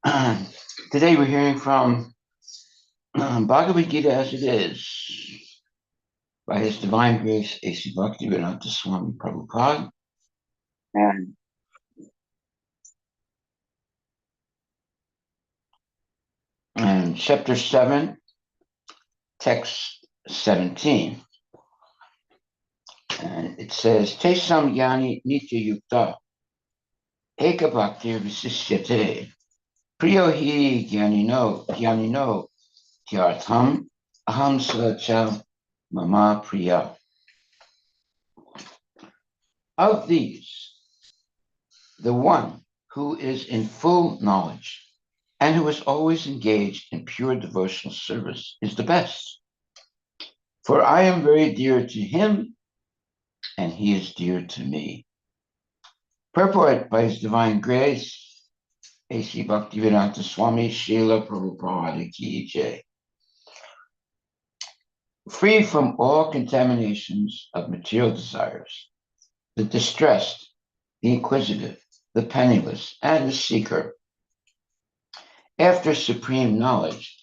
Today we're hearing from Bhagavad Gita as it is by His Divine Grace A.C. Bhaktivedanta Swami Prabhupada. And, and chapter 7, text 17. And it says, Te samyani nitya yukta eka bhaktir visishyate priyo hi jnanino tyartham aham sacha mama priya. Of these, the one who is in full knowledge and who is always engaged in pure devotional service is the best. For I am very dear to him, and he is dear to me. Purport by His Divine Grace, A.C. Bhaktivedanta Swami Srila Prabhupada Ki Jai. Free from all contaminations of material desires, the distressed, the inquisitive, the penniless, and the seeker, after supreme knowledge,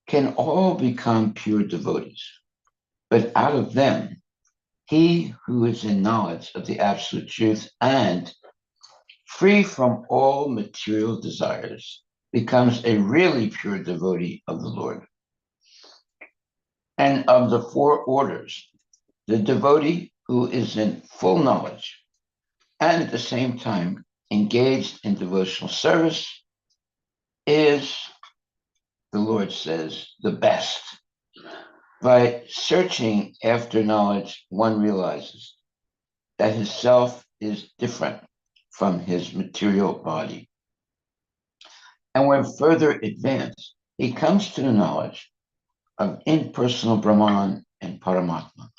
can all become pure devotees. But out of them, he who is in knowledge of the absolute truth and free from all material desires becomes a really pure devotee of the Lord. And of the four orders, the devotee who is in full knowledge and at the same time engaged in devotional service is, the Lord says, the best. By searching after knowledge, one realizes that his self is different from his material body. And when further advanced, he comes to the knowledge of impersonal Brahman and Paramatma.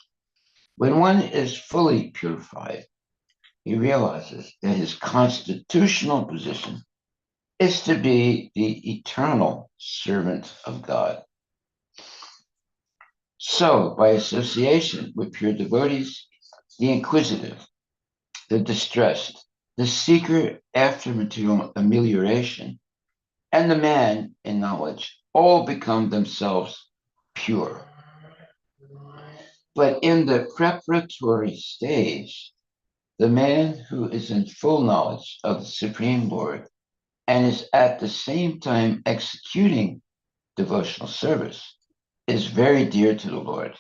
When one is fully purified, he realizes that his constitutional position is to be the eternal servant of God. So, by association with pure devotees, the inquisitive, the distressed, the seeker after material amelioration, and the man in knowledge all become themselves pure. But in the preparatory stage, the man who is in full knowledge of the Supreme Lord and is at the same time executing devotional service is very dear to the Lord.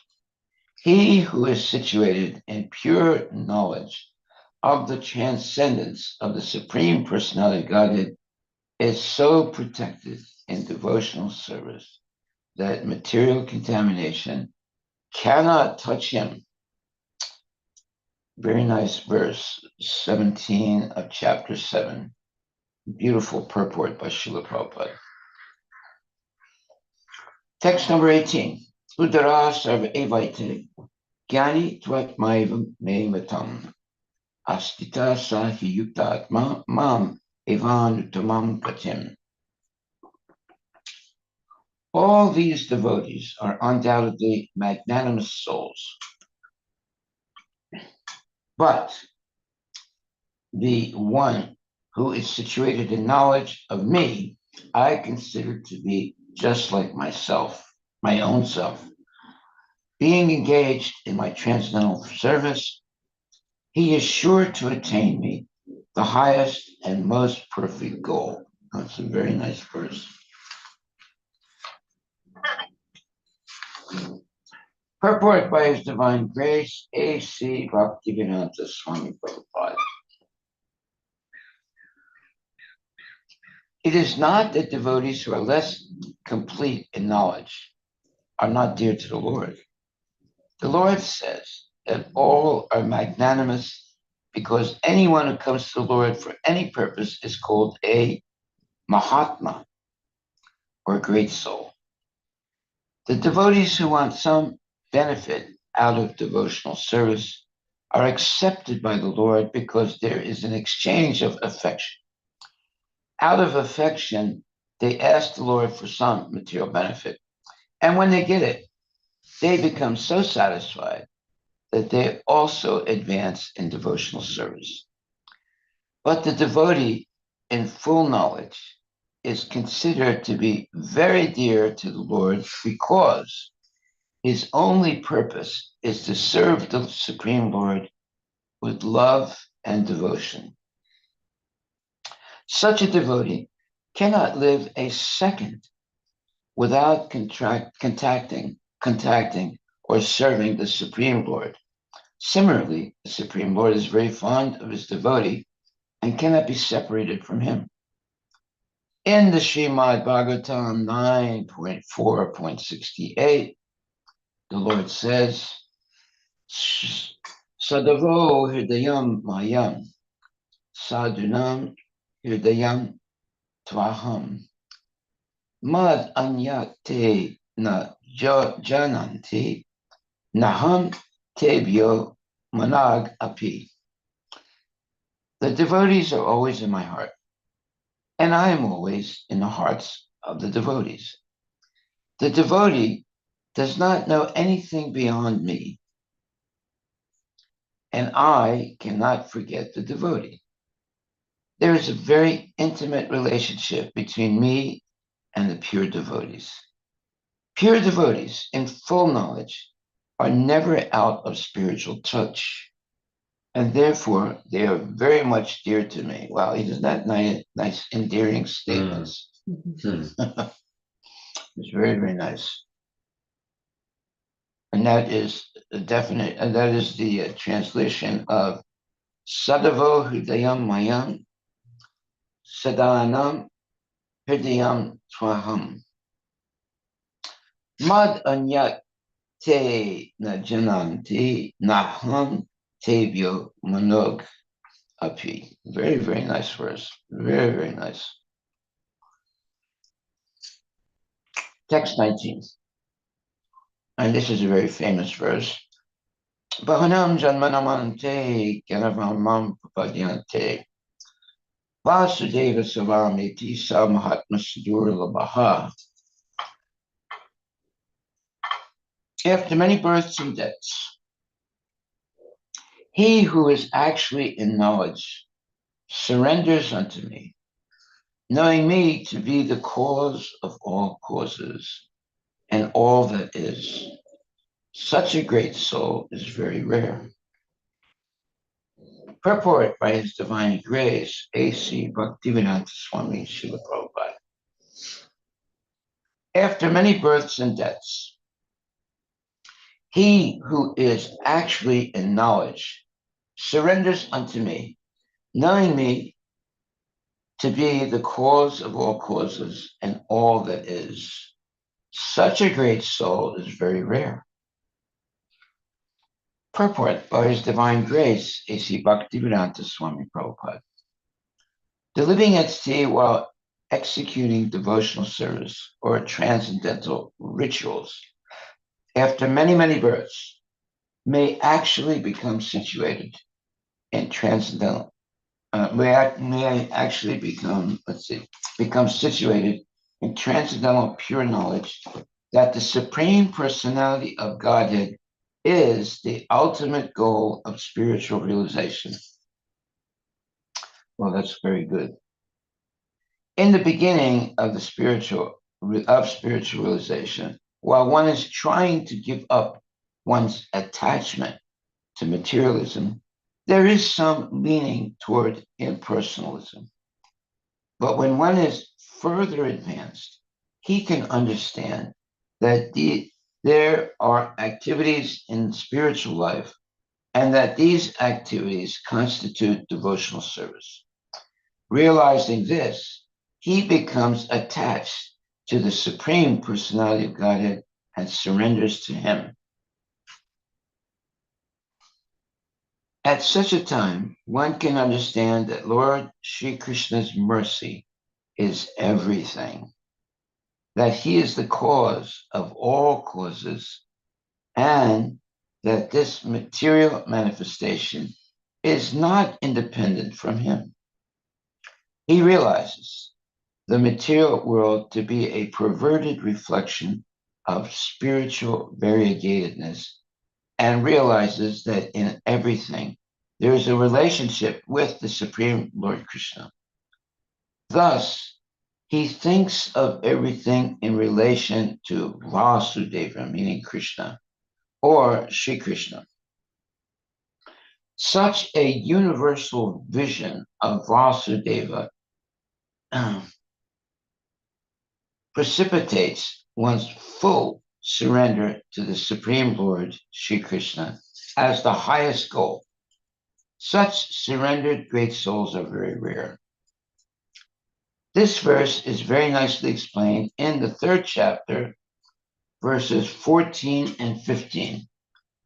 He who is situated in pure knowledge of the transcendence of the Supreme Personality of Godhead is so protected in devotional service that material contamination cannot touch him. Very nice verse 17 of chapter 7. Beautiful purport by Srila Prabhupada. Text number 18. Udara sarva evaite gyani tvatmaivam me matam astita sahi yuktatma mam evan tamam katim. All these devotees are undoubtedly magnanimous souls, but the one who is situated in knowledge of me, I consider to be just like myself, my own self. Being engaged in my transcendental service, he is sure to attain me, the highest and most perfect goal. That's a very nice verse. Purport by His Divine Grace, A.C. Bhaktivedanta Swami Prabhupada. It is not that devotees who are less complete in knowledge are not dear to the Lord. The Lord says that all are magnanimous because anyone who comes to the Lord for any purpose is called a Mahatma, or great soul. The devotees who want some benefit out of devotional service are accepted by the Lord because there is an exchange of affection. Out of affection, they ask the Lord for some material benefit. And when they get it, they become so satisfied that they also advance in devotional service. But the devotee in full knowledge is considered to be very dear to the Lord because his only purpose is to serve the Supreme Lord with love and devotion. Such a devotee cannot live a second without contacting or serving the Supreme Lord. Similarly, the Supreme Lord is very fond of his devotee and cannot be separated from him. In the Srimad Bhagavatam 9.4.68, the Lord says, Sadavo hridayam mayam, sadhunam hridayam tvaham, mad anyate na jananti, naham tebyo manag api. The devotees are always in my heart, and I am always in the hearts of the devotees. The devotee does not know anything beyond me, and I cannot forget the devotee. There is a very intimate relationship between me and the pure devotees. Pure devotees in full knowledge are never out of spiritual touch, and therefore they are very much dear to me. Wow, he does that nice endearing statements. It's very, very nice. And that is the definite, and that is the translation of Sadavo Hridayam Mayam Sadanam Hridayam Swaham. Mad Anyat Te Najananti Naham Tebyo Manog Api. Very, very nice verse. Very, very nice. Text 19. And this is a very famous verse. Bahanam Janmanamante Ganavamam Papadyante Vasudeva Savamiti Samahatma Sudurlabaha. After many births and deaths, he who is actually in knowledge surrenders unto me, knowing me to be the cause of all causes and all that is. Such a great soul is very rare. Purport by His Divine Grace, A.C. Bhaktivedanta Swami Srila Prabhupada. After many births and deaths, he who is actually in knowledge surrenders unto me, knowing me to be the cause of all causes and all that is. Such a great soul is very rare. Purport by His Divine Grace, A.C. Bhaktivedanta Swami Prabhupada. The living entity, while executing devotional service or transcendental rituals, after many, many births, may actually become situated in transcendental, may actually become situated in transcendental pure knowledge that the Supreme Personality of Godhead is the ultimate goal of spiritual realization. Well, that's very good. In the beginning of spiritual realization, while one is trying to give up one's attachment to materialism, there is some leaning toward impersonalism. But when one is further advanced, he can understand that there are activities in spiritual life and that these activities constitute devotional service. Realizing this, he becomes attached to the Supreme Personality of Godhead and surrenders to Him. At such a time, one can understand that Lord Sri Krishna's mercy is everything, that He is the cause of all causes, and that this material manifestation is not independent from Him. He realizes the material world to be a perverted reflection of spiritual variegatedness and realizes that in everything there is a relationship with the Supreme Lord Krishna. Thus, He thinks of everything in relation to Vasudeva, meaning Krishna, or Sri Krishna. Such a universal vision of Vasudeva precipitates one's full surrender to the Supreme Lord, Sri Krishna, as the highest goal. Such surrendered great souls are very rare. This verse is very nicely explained in the 3rd chapter, verses 14 and 15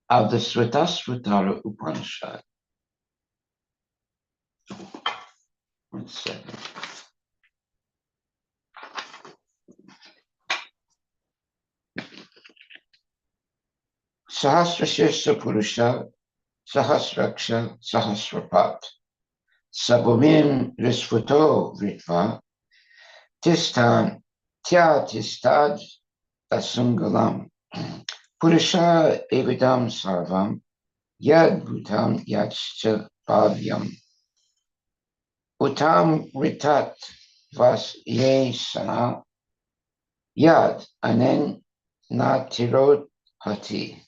of the Svatasvatara Upanishad. One second. Sahasrashirsa Purusha Sahasraksha Sahasrapat Sabumim Risfuto Vritva Tistan Tya Tistad Asungalam Purusha Evidam Sarvam Yad Bhutam Yatscha Bhavyam Utam Ritat Vas Ye Sana Yad Anen Natirot Hati.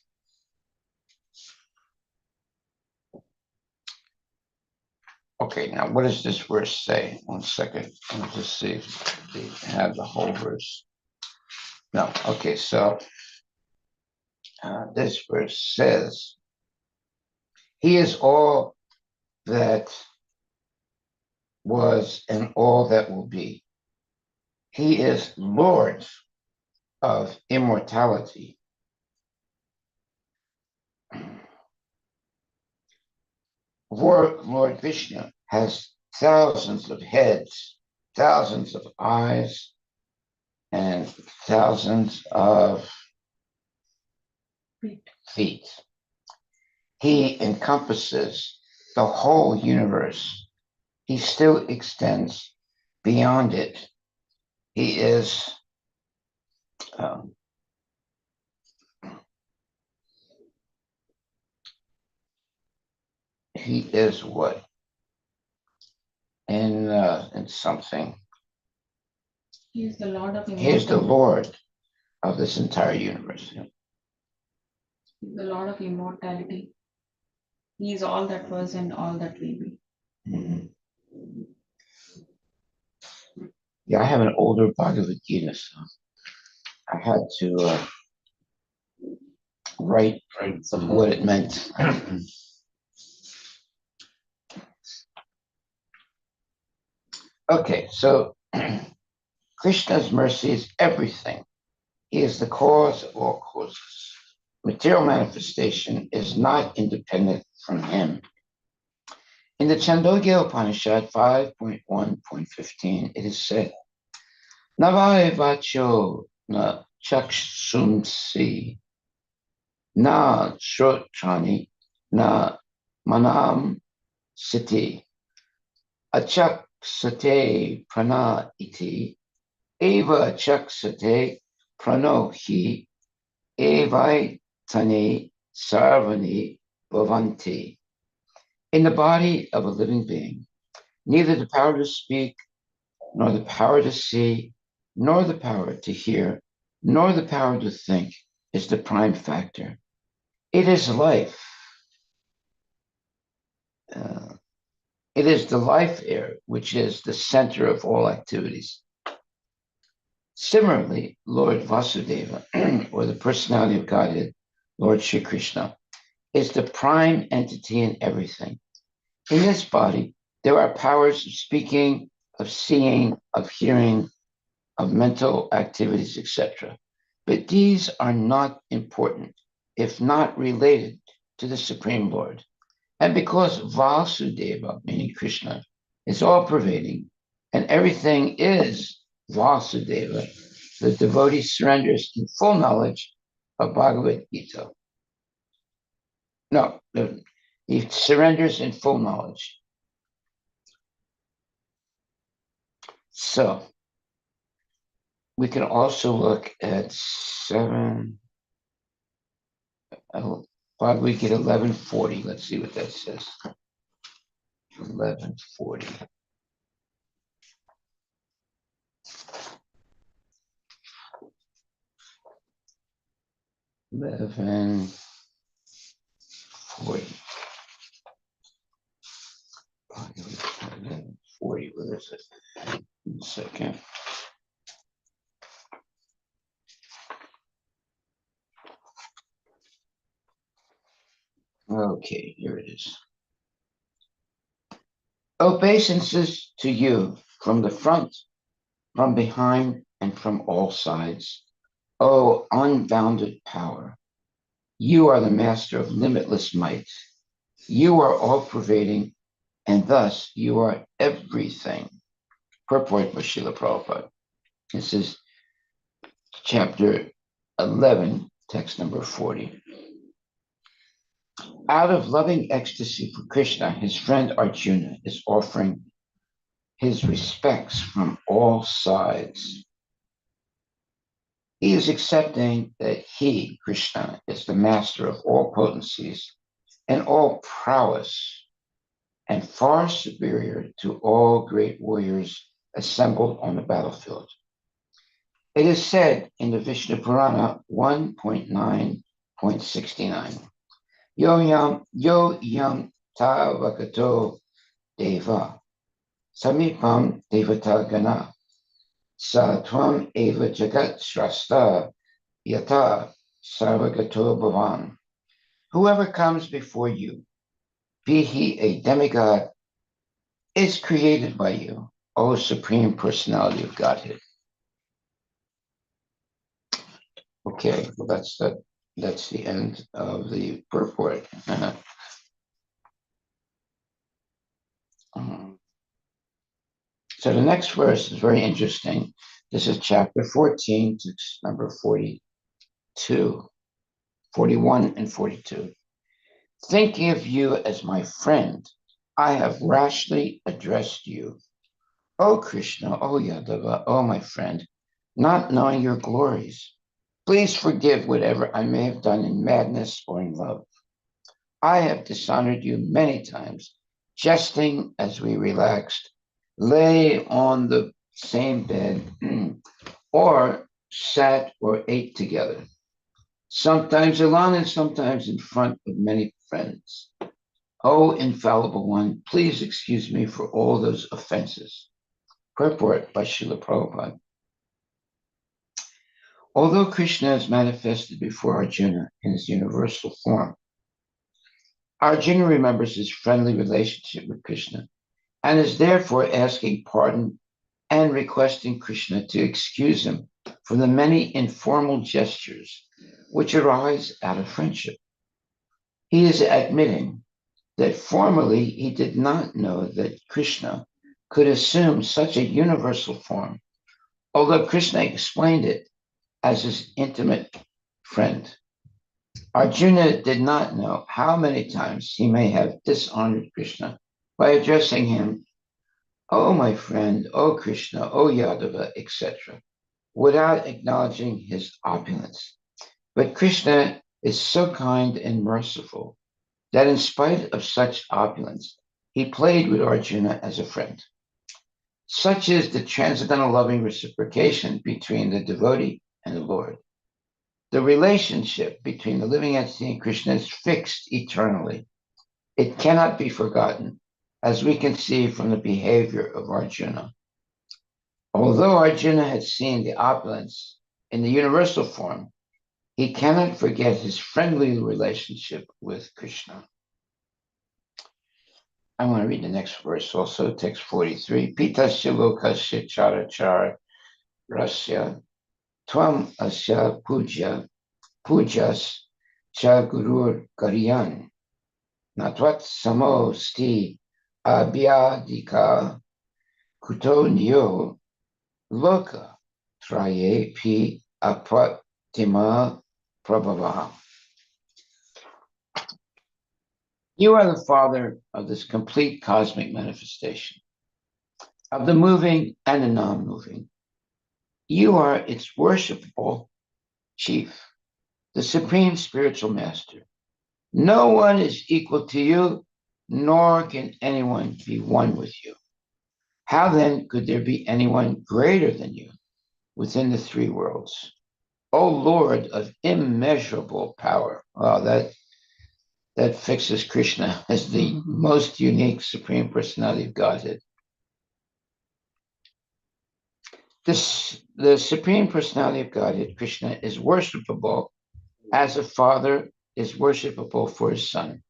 Okay, now what does this verse say? One second. Let me just see if they have the whole verse. No, okay, so this verse says, He is all that was and all that will be. He is Lord of immortality. Lord Vishnu has thousands of heads, thousands of eyes, and thousands of feet. He encompasses the whole universe. He still extends beyond it. He is what? In something. He is the Lord of immortality. He is the Lord of this entire universe. He is the Lord of immortality. He is all that was and all that will be. Mm-hmm. Yeah, I have an older Bhagavad Gita, so I had to write what it meant. Okay, so Krishna's mercy is everything. He is the cause of all causes. Material manifestation is not independent from him. In the Chandogya Upanishad 5.1.15, it is said, Navai vacho na chakshumsi na shrotrani na manam siti achak sate prana iti eva achak sate prano hi evai tani sarvani bhavanti. In the body of a living being, neither the power to speak, nor the power to see, nor the power to hear, nor the power to think is the prime factor. It is life. It is the life air, which is the center of all activities. Similarly, Lord Vasudeva, or the personality of Godhead, Lord Shri Krishna, is the prime entity in everything. In this body, there are powers of speaking, of seeing, of hearing, of mental activities, etc. But these are not important, if not related to the Supreme Lord. And because Vasudeva, meaning Krishna, is all-pervading, and everything is Vasudeva, the devotee surrenders in full knowledge of Bhagavad Gita. No, he surrenders in full knowledge. So, we can also look at 7, Bhagavad Gita 1140. Let's see what that says. 1140. 11:40. 11:40, where is it? 1 second. Okay, here it is. Obeisances to you from the front, from behind, and from all sides. O unbounded power, you are the master of limitless might. You are all pervading, and thus you are everything. Purport by Srila Prabhupada. This is chapter 11, text number 40. Out of loving ecstasy for Krishna, his friend Arjuna is offering his respects from all sides. He is accepting that he, Krishna, is the master of all potencies and all prowess, and far superior to all great warriors assembled on the battlefield. It is said in the Vishnu Purana 1.9.69, Yo yam tavakato deva samipam devata gana sa tvam eva jagat shrasta yata sarvagato bhavan. Whoever comes before you, be he a demigod, is created by you, O Supreme Personality of Godhead. Okay, well that's the end of the purport. So the next verse is very interesting. This is chapter 14, text number 42, 41 and 42. Thinking of you as my friend, I have rashly addressed you. O Krishna, O Yadava, O my friend, not knowing your glories. Please forgive whatever I may have done in madness or in love. I have dishonored you many times, jesting as we relaxed, lay on the same bed, or sat or ate together, sometimes alone and sometimes in front of many friends. O infallible one, please excuse me for all those offenses. Purport by Srila Prabhupada. Although Krishna is manifested before Arjuna in his universal form, Arjuna remembers his friendly relationship with Krishna and is therefore asking pardon and requesting Krishna to excuse him for the many informal gestures which arise out of friendship. He is admitting that formerly he did not know that Krishna could assume such a universal form, although Krishna explained it as his intimate friend. Arjuna did not know how many times he may have dishonored Krishna by addressing him, "Oh, my friend, oh, Krishna, oh, Yadava," etc., without acknowledging his opulence. But Krishna is so kind and merciful that in spite of such opulence, he played with Arjuna as a friend. Such is the transcendental loving reciprocation between the devotee and the Lord. The relationship between the living entity and Krishna is fixed eternally. It cannot be forgotten, as we can see from the behavior of Arjuna. Although Arjuna had seen the opulence in the universal form, he cannot forget his friendly relationship with Krishna. I want to read the next verse also, text 43. Pita shilokasya charachara rasya tvam asya pujas cha gurur karyan natvat samo sti abhyadika kuto nyo loka traye pi apatima prabhava. You are the father of this complete cosmic manifestation, of the moving and the non-moving. You are its worshipful chief, the supreme spiritual master. No one is equal to you, nor can anyone be one with you. How then could there be anyone greater than you within the three worlds? O Lord of immeasurable power. Wow, that fixes Krishna as the most unique Supreme Personality of Godhead. The Supreme Personality of Godhead, Krishna, is worshipable as a father is worshipable for his son.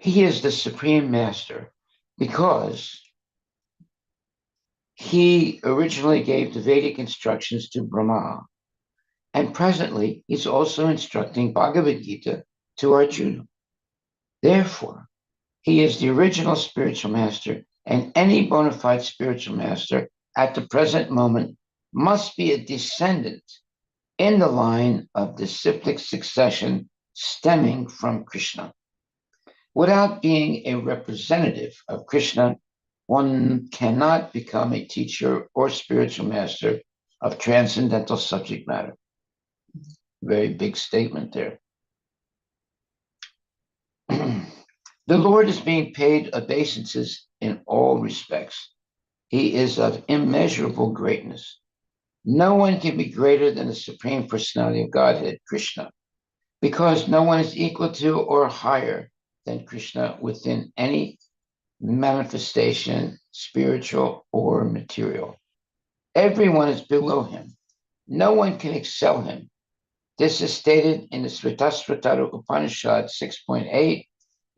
He is the Supreme Master because he originally gave the Vedic instructions to Brahma, and presently he's also instructing Bhagavad Gita to Arjuna. Therefore, he is the original spiritual master, and any bona fide spiritual master at the present moment must be a descendant in the line of disciplic succession stemming from Krishna. Without being a representative of Krishna, one cannot become a teacher or spiritual master of transcendental subject matter. Very big statement there. The Lord is being paid obeisances in all respects. He is of immeasurable greatness. No one can be greater than the Supreme Personality of Godhead, Krishna, because no one is equal to or higher than Krishna within any manifestation, spiritual or material. Everyone is below him. No one can excel him. This is stated in the Sritasvatara Upanishad 6.8.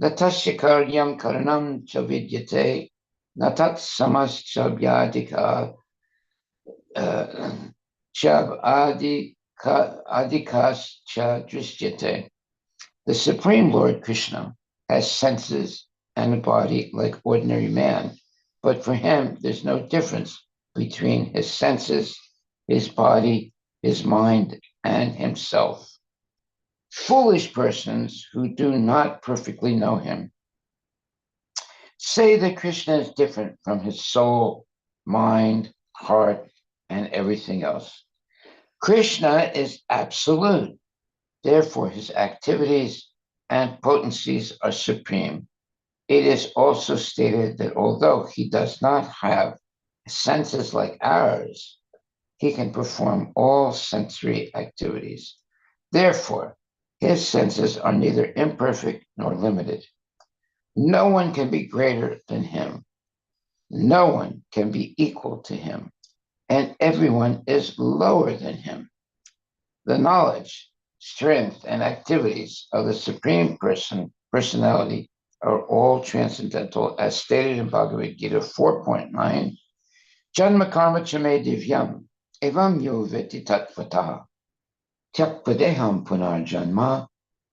Natasya karyam karanam cha vidyate, natat samas cha vyadika chab adikas cha drishyate. The Supreme Lord Krishna has senses and a body like ordinary man, but for him, there's no difference between his senses, his body, his mind, and himself. Foolish persons who do not perfectly know him say that Krishna is different from his soul, mind, heart, and everything else. Krishna is absolute. Therefore, his activities and potencies are supreme. It is also stated that although he does not have senses like ours, he can perform all sensory activities. Therefore, his senses are neither imperfect nor limited. No one can be greater than him. No one can be equal to him. And everyone is lower than him. The knowledge, strength, and activities of the Supreme Personality are all transcendental, as stated in Bhagavad Gita 4.9. Janma karma chame divyam, evam yo veti tatvata, tyakpadeham punar janma,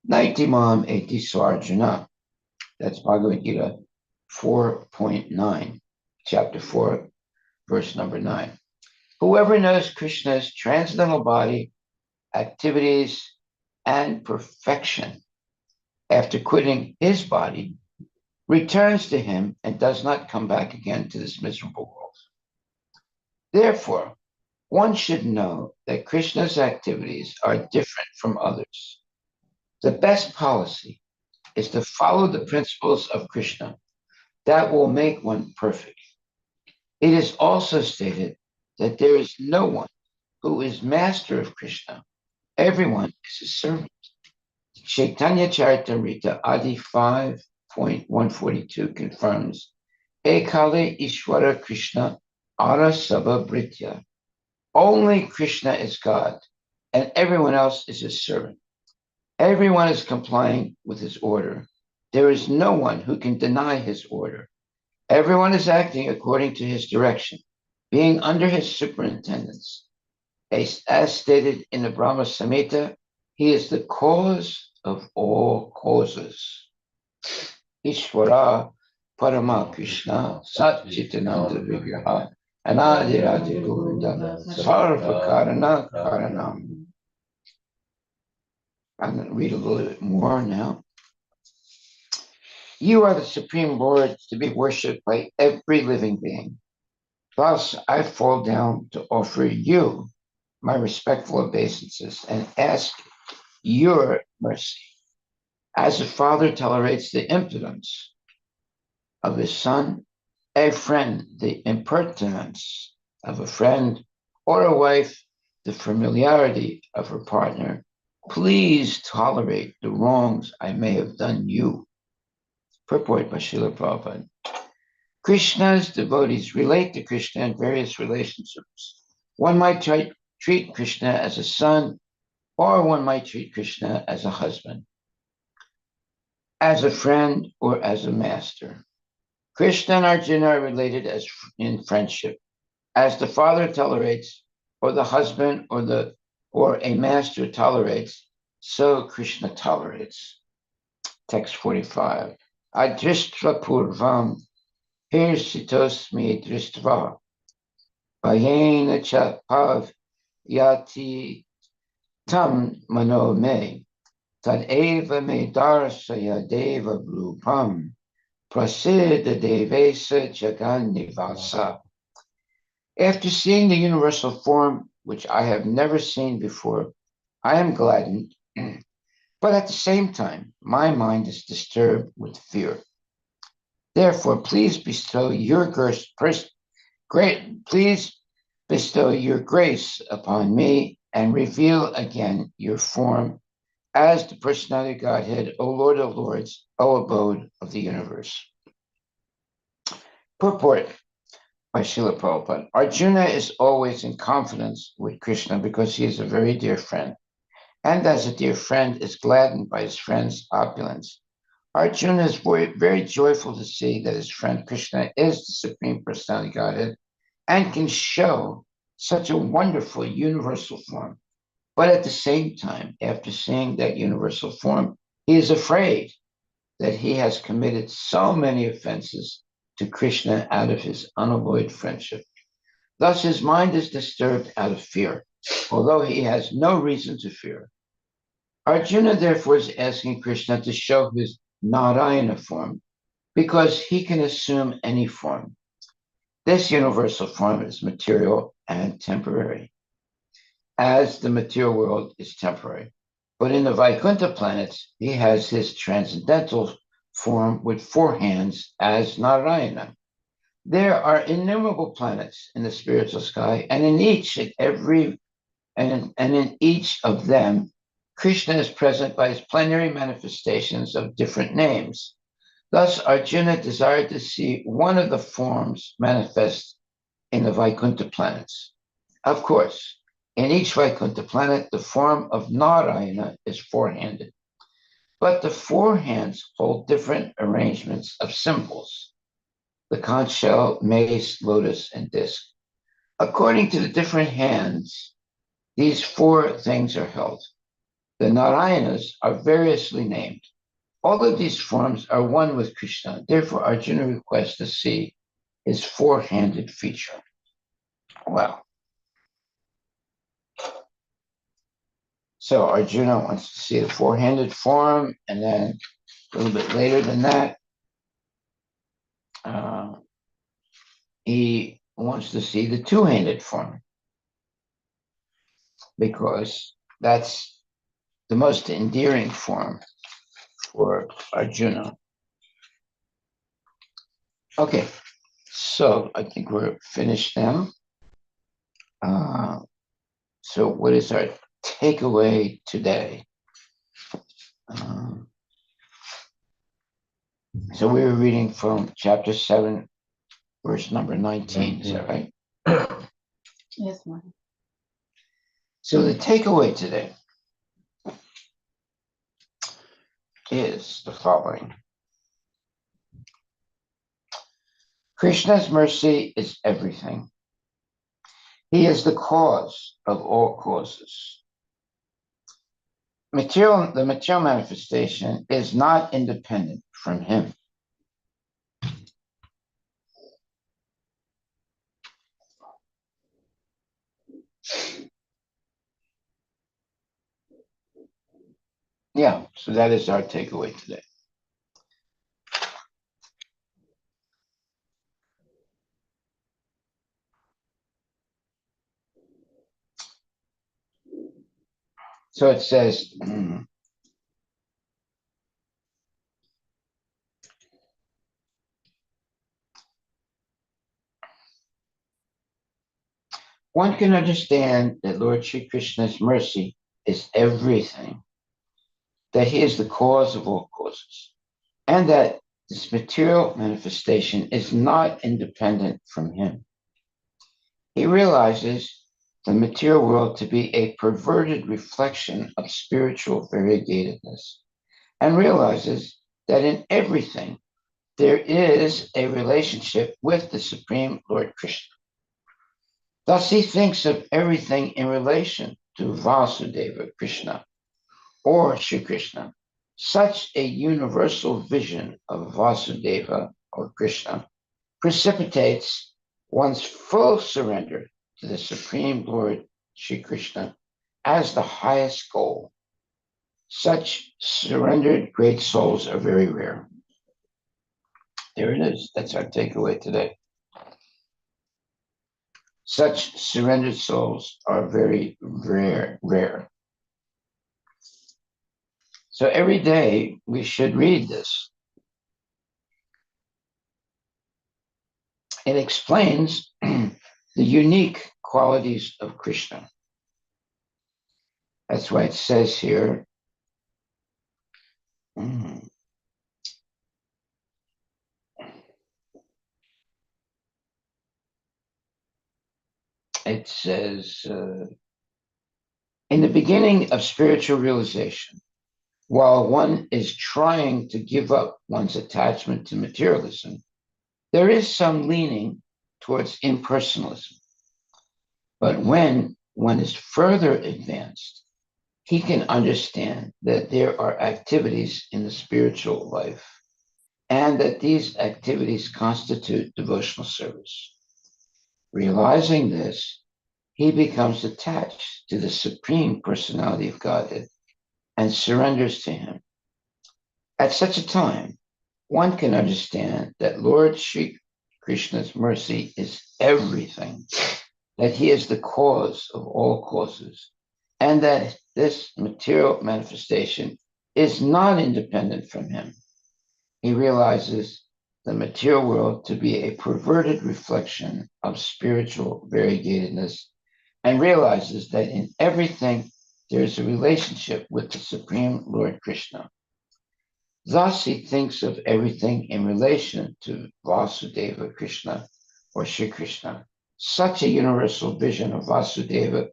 naitimam eti swarjuna. That's Bhagavad Gita 4.9, chapter 4, verse number 9. Whoever knows Krishna's transcendental body, activities, and perfection after quitting his body returns to him and does not come back again to this miserable world. Therefore, one should know that Krishna's activities are different from others. The best policy is to follow the principles of Krishna. That will make one perfect. It is also stated that there is no one who is master of Krishna. Everyone is a servant. Chaitanya Charitamrita Adi 5.142 confirms Ekale Ishwara Krishna Ara Sabha Britya. Only Krishna is God, and everyone else is his servant. Everyone is complying with his order. There is no one who can deny his order. Everyone is acting according to his direction, being under his superintendence. As stated in the Brahma Samhita, he is the cause of all causes. Ishvara Parama Krishna Sat Chitananda Vigraha Anadirati Govinda Sarva Karana Karanam. I'm going to read a little bit more now. You are the Supreme Lord to be worshipped by every living being. Thus, I fall down to offer you my respectful obeisances and ask your mercy. As a father tolerates the impudence of his son, a friend the impertinence of a friend, or a wife the familiarity of her partner, please tolerate the wrongs I may have done you. Purport by Srila Prabhupada. Krishna's devotees relate to Krishna in various relationships. One might treat Krishna as a son, or one might treat Krishna as a husband, as a friend, or as a master. Krishna and Arjuna are related as in friendship. As the father tolerates, or the husband or a master tolerates, so Krishna tolerates. Text 45. Adrishtva purvam hirsitosmi drištva bhayena cha pav yati tam mano me tad eva me darsaya deva rupam prasiddha devesa jagan nivasa. After seeing the universal form, which I have never seen before, I am gladdened, but at the same time, my mind is disturbed with fear. Therefore, please bestow your grace upon me and reveal again your form as the personality of Godhead, O Lord of Lords, O abode of the universe. Purport by Srila Prabhupada. Arjuna is always in confidence with Krishna because he is a very dear friend. And as a dear friend is gladdened by his friend's opulence, Arjuna is very joyful to see that his friend Krishna is the Supreme Personality of Godhead and can show such a wonderful universal form. But at the same time, after seeing that universal form, he is afraid that he has committed so many offenses to Krishna out of his unalloyed friendship. Thus, his mind is disturbed out of fear, although he has no reason to fear. Arjuna, therefore, is asking Krishna to show his Narayana form because he can assume any form. This universal form is material and temporary, as the material world is temporary. But in the Vaikuntha planets, he has his transcendental form with 4 hands as Narayana. There are innumerable planets in the spiritual sky, and in each of them, Krishna is present by his plenary manifestations of different names. Thus, Arjuna desired to see one of the forms manifest in the Vaikuntha planets. Of course, in each Vaikuntha planet, the form of Narayana is 4-handed, but the 4 hands hold different arrangements of symbols: the conch shell, mace, lotus, and disc. According to the different hands, these 4 things are held. The Narayanas are variously named. All of these forms are one with Krishna. Therefore, Arjuna requests to see his 4-handed feature. Wow. So Arjuna wants to see the 4-handed form, and then a little bit later than that, he wants to see the 2-handed form because that's the most endearing form for Arjuna. Okay, so I think we're finished now. So what is our takeaway today? So we were reading from chapter 7, verse number 19. Is that right? Yes, ma'am. So the takeaway today is the following. Krishna's mercy is everything. He is the cause of all causes. The material manifestation is not independent from him. Yeah, so that is our takeaway today. So it says, one can understand that Lord Shri Krishna's mercy is everything, that he is the cause of all causes, and that this material manifestation is not independent from him. He realizes the material world to be a perverted reflection of spiritual variegatedness, and realizes that in everything there is a relationship with the Supreme Lord Krishna. Thus, he thinks of everything in relation to Vasudeva Krishna or Shri Krishna. Such a universal vision of Vasudeva or Krishna precipitates one's full surrender to the Supreme Lord Shri Krishna as the highest goal. Such surrendered great souls are very rare. There it is. That's our takeaway today. Such surrendered souls are very rare. So every day we should read this. It explains the unique qualities of Krishna. That's why it says here, it says, in the beginning of spiritual realization, while one is trying to give up one's attachment to materialism, there is some leaning towards impersonalism. But when one is further advanced, he can understand that there are activities in the spiritual life and that these activities constitute devotional service. Realizing this, he becomes attached to the Supreme Personality of Godhead and surrenders to him. At such a time, one can understand that Lord Shri Krishna's mercy is everything, that he is the cause of all causes, and that this material manifestation is not independent from him. He realizes the material world to be a perverted reflection of spiritual variegatedness and realizes that in everything there is a relationship with the Supreme Lord Krishna. Thus, he thinks of everything in relation to Vasudeva Krishna or Shri Krishna. Such a universal vision of Vasudeva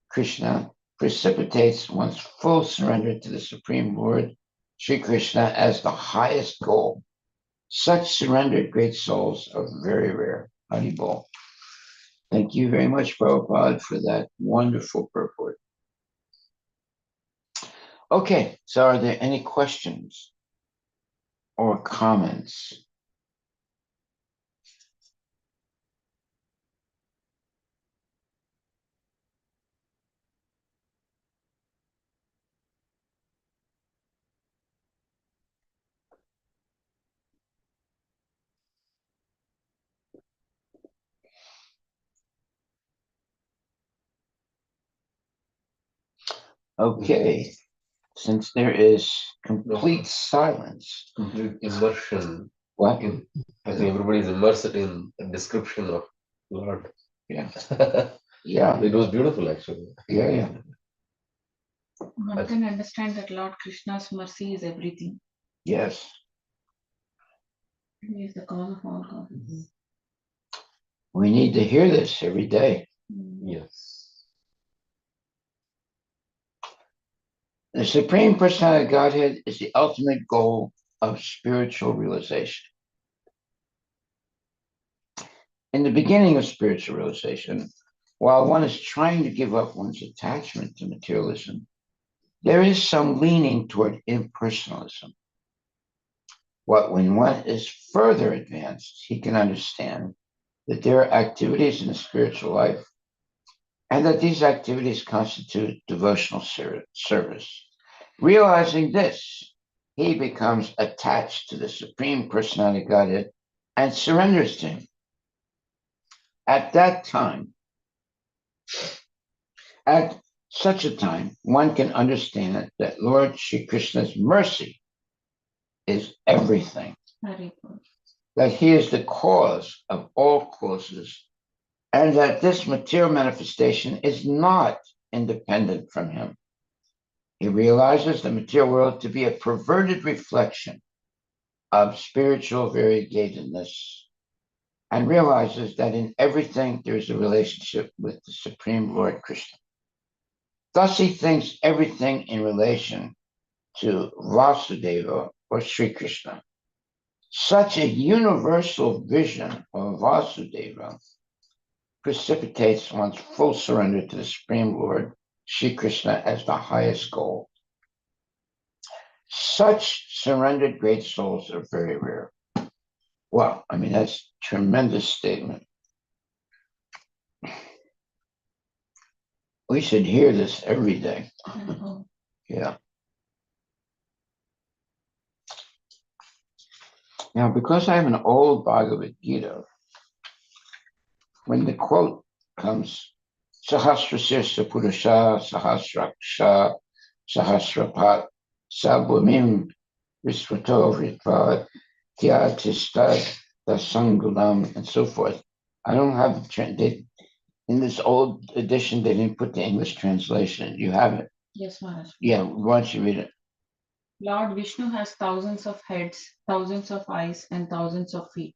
Krishna precipitates one's full surrender to the Supreme Lord Shri Krishna as the highest goal. Such surrendered great souls are very rare. Haribol. Thank you very much, Prabhupada, for that wonderful purport. Okay, so are there any questions or comments? Okay, since there is complete silence. Complete immersion. What? I think everybody is immersed in a description of Lord. Yeah. Yeah. It was beautiful, actually. Yeah. One can understand that Lord Krishna's mercy is everything. Yes. He is the cause of all causes. We need to hear this every day. Yes. The Supreme Personality of Godhead is the ultimate goal of spiritual realization. In the beginning of spiritual realization, while one is trying to give up one's attachment to materialism, there is some leaning toward impersonalism. When one is further advanced, he can understand that there are activities in the spiritual life and that these activities constitute devotional service. Realizing this, he becomes attached to the Supreme Personality of Godhead and surrenders to him. At such a time, one can understand that Lord Shri Krishna's mercy is everything, Harivilas. that he is the cause of all causes, and that this material manifestation is not independent from him. He realizes the material world to be a perverted reflection of spiritual variegatedness and realizes that in everything there is a relationship with the Supreme Lord Krishna. Thus he thinks everything in relation to Vasudeva or Sri Krishna. Such a universal vision of Vasudeva precipitates one's full surrender to the Supreme Lord Sri Krishna as the highest goal. Such surrendered great souls are very rare. Well, I mean, that's a tremendous statement. We should hear this every day. Yeah. Now, because I have an old Bhagavad Gita, when the quote comes, Sahasrasya Purusha Sahasraksha Sahasrapat Sabumim Visvato Vritvad Tyatistad Dasangulam and so forth. I don't have in this old edition, they didn't put the English translation. You have it? Yes, Maharaj. Yeah, why don't you read it? Lord Vishnu has thousands of heads, thousands of eyes, and thousands of feet,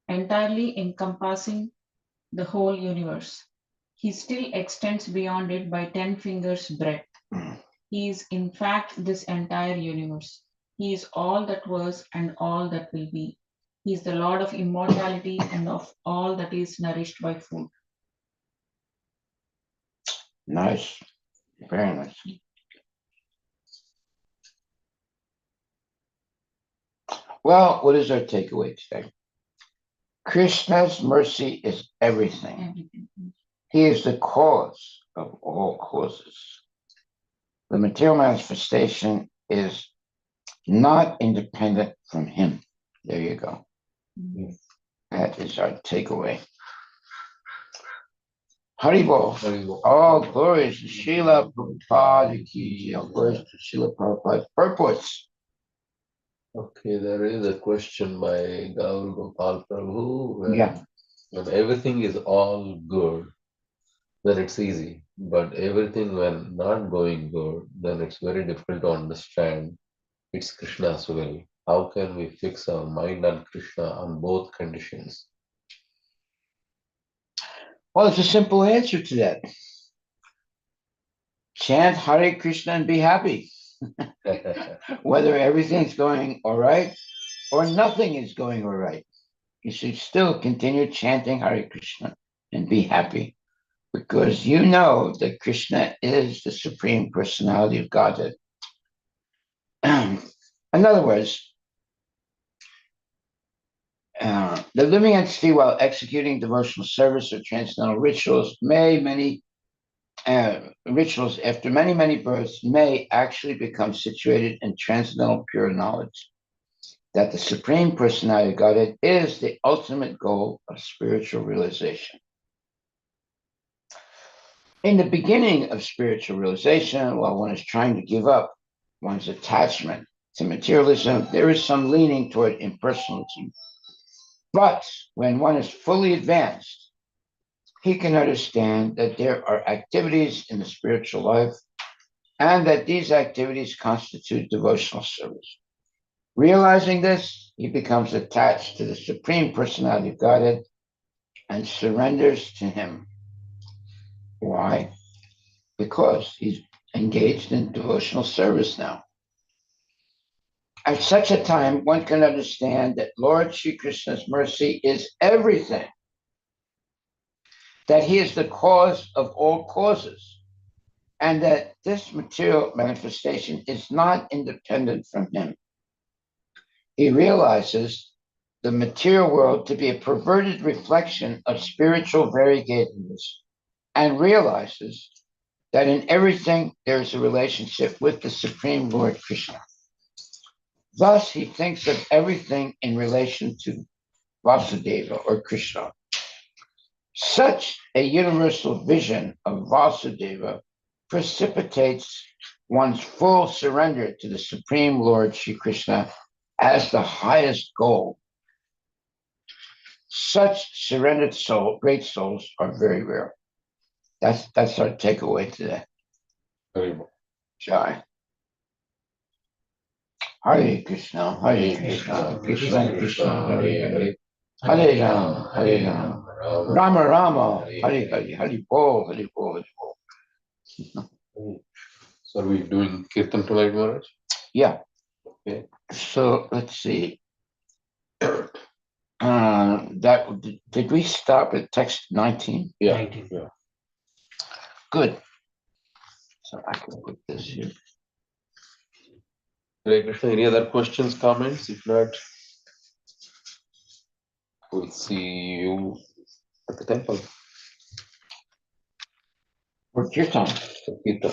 entirely encompassing the whole universe. He still extends beyond it by 10 fingers' breadth. He is, in fact, this entire universe. He is all that was and all that will be. He is the Lord of immortality and of all that is nourished by food. Nice. Very nice. Well, what is our takeaway today? Krishna's mercy is everything. Everything. He is the cause of all causes. The material manifestation is not independent from him. There you go. That is our takeaway. Haribol. All glories to Srila Prabhupada ki. All glories to Srila Prabhupada's purports. Okay, there is a question by Gaur Gopal Prabhu. When everything is all good, then it's easy. But everything when not going good, then it's very difficult to understand. It's Krishna's will. How can we fix our mind on Krishna on both conditions? Well, it's a simple answer to that. Chant Hare Krishna and be happy. Whether everything's going all right or nothing is going all right, you should still continue chanting Hare Krishna and be happy, because you know that Krishna is the Supreme Personality of Godhead. In other words, the living entity, while executing devotional service or transcendental rituals, rituals after many births may actually become situated in transcendental pure knowledge that the Supreme Personality of Godhead is the ultimate goal of spiritual realization. In the beginning of spiritual realization, while one is trying to give up one's attachment to materialism, there is some leaning toward impersonalism. But when one is fully advanced, he can understand that there are activities in the spiritual life and that these activities constitute devotional service. Realizing this, he becomes attached to the Supreme Personality of Godhead and surrenders to him. Why? Because he's engaged in devotional service now. At such a time, one can understand that Lord Sri Krishna's mercy is everything, that he is the cause of all causes, and that this material manifestation is not independent from him. He realizes the material world to be a perverted reflection of spiritual variegatedness and realizes that in everything there is a relationship with the Supreme Lord Krishna. Thus, he thinks of everything in relation to Vasudeva or Krishna. Such a universal vision of Vasudeva precipitates one's full surrender to the Supreme Lord Sri Krishna as the highest goal. Such surrendered great souls are very rare. That's our takeaway today. Very much. Jai. Hare Krishna, Hare Krishna, Krishna Krishna, Hare Hare, Hare Ram, Hare Ram, Rama Rama, Hare Hare, Hare Bol, Hare Bol, Hare Bol. So are we doing Kirtan tonight, Maharaj? Yeah. Okay. So let's see. Did we stop at text 19? Yeah. 19. Yeah. Good. So I can put this here. Hare Krishna, any other questions, comments? If not, we'll see you at the temple. For Kirtan. Kirtan.